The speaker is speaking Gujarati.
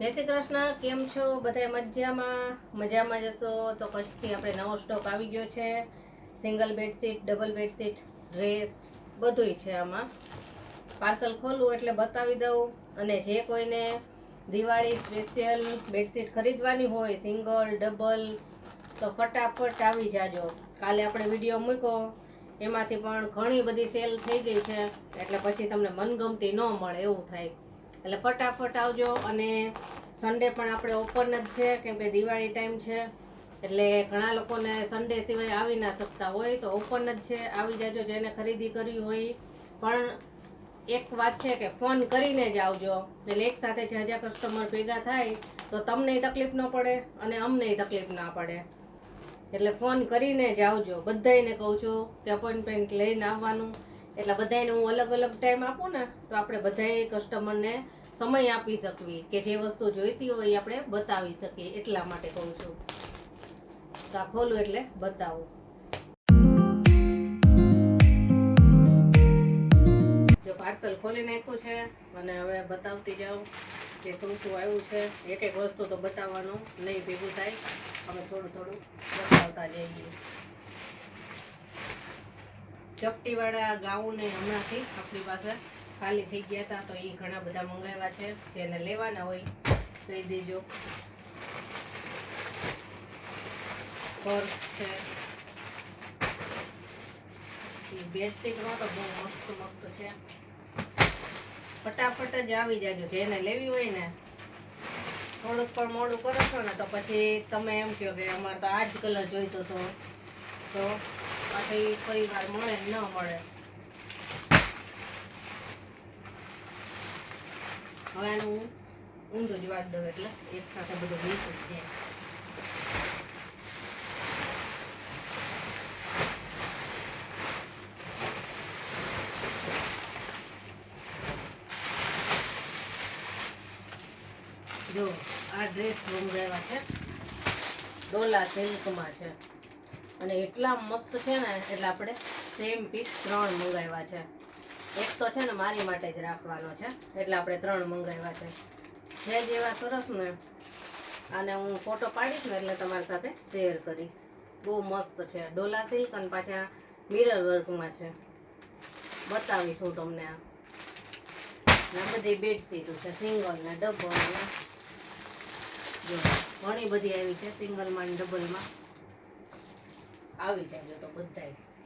જય શ્રી કૃષ્ણ, કેમ છો? બધા મજામાં જશો તો પછી આપણે નવો સ્ટોક આવી ગયો છે. Single bedsheet, double bedsheet, dress બધુંય છે. આમાં પાર્સલ ખોલવું એટલે બતાવી દઉં. અને જે કોઈને દિવાળી સ્પેશિયલ બેડશીટ ખરીદવાની હોય સિંગલ ડબલ તો ફટાફટ આવી જાજો. કાલે આપણે વિડીયો મૂક્યો એમાંથી પણ ઘણી બધી સેલ થઈ ગઈ છે, એટલે પછી તમને મનગમતી ન મળે એવું થાય. એટલે ફટાફટ આવજો. અને સન્ડે પણ આપણે ઓપન જ છે, કેમ કે દિવાળી ટાઈમ છે એટલે ઘણા લોકોને સન્ડે સિવાય આવી ના શકતા હોય, તો ઓપન જ છે. આવી જાજો જેને ખરીદી કરવી હોય. પણ એક વાત છે કે ફોન કરીને જ આવજો, એટલે એક સાથે જાજા કસ્ટમર ભેગા થાય તો તમને તકલીફ ન પડે અને અમને તકલીફ ના પડે. એટલે ફોન કરીને જ આવજો. બધાને કહું છું કે અપોઇન્ટમેન્ટ લઈને આવવાનું. એટલે બધાને હું અલગ અલગ ટાઈમ આપું ને તો આપણે બધાએ કસ્ટમરને સમય આપી શકવી કે જે વસ્તુ જોઈતી હોય એ આપણે બતાવી શકીએ, એટલા માટે કહું છું. તો આ ખોલું એટલે બતાવું. જો પાર્સલ ખોલી નાખ્યું છે અને હવે બતાવતી જાઉં કે શું શું આવ્યું છે. એક એક વસ્તુ તો બતાવવાનું નહીં ભેગું થાય, અમે થોડું થોડું બતાવતા જઈએ. ચપટીવાળા ગાઉન હમણાંથી આપણી પાસે ખાલી થઈ ગયા હતા, તો એ ઘણા બધા મંગાવ્યા છે. જેને લેવાના હોય કહી દેજો. પર્સ છે, બેડશીટમાં તો બહુ મસ્ત મસ્ત છે. ફટાફટ જ આવી જાજો. જેને લેવી હોય ને, થોડુંક પણ મોડું કરો છો ને તો પછી તમે એમ કહો કે અમારે તો આ જ કલર જોઈતો હતો, તો પાછી ફરી વાર મળે ન મળે. હવે આનું હું ઊંધું જ વાળ દઉં એટલે એક સાથે બધું મિક્સ છે. જો આ ડ્રેસ મંગાવ્યા છે, ડોલા સિલ્કમાં છે અને એટલા મસ્ત છે ને, એટલે આપણે સેમ પીસ 3 મંગાવ્યા છે. એક તો છે ને મારી માટે જ રાખવાનો છે, એટલે આપણે 3 મંગાવ્યા છે. જે જેવા સરસ ને, આને હું ફોટો પાડીશ ને એટલે તમારી સાથે શેર કરીશ. બહુ મસ્ત છે. ડોલા સિલ્ક અને પાછા મિરર વર્કમાં છે. બતાવીશ હું તમને. આ બધી બેડશીટ છે, સિંગલ ને ડબલ ને જો ઘણી બધી આવી છે. સિંગલમાં ને ડબલમાં આવી જાય તો બધાય.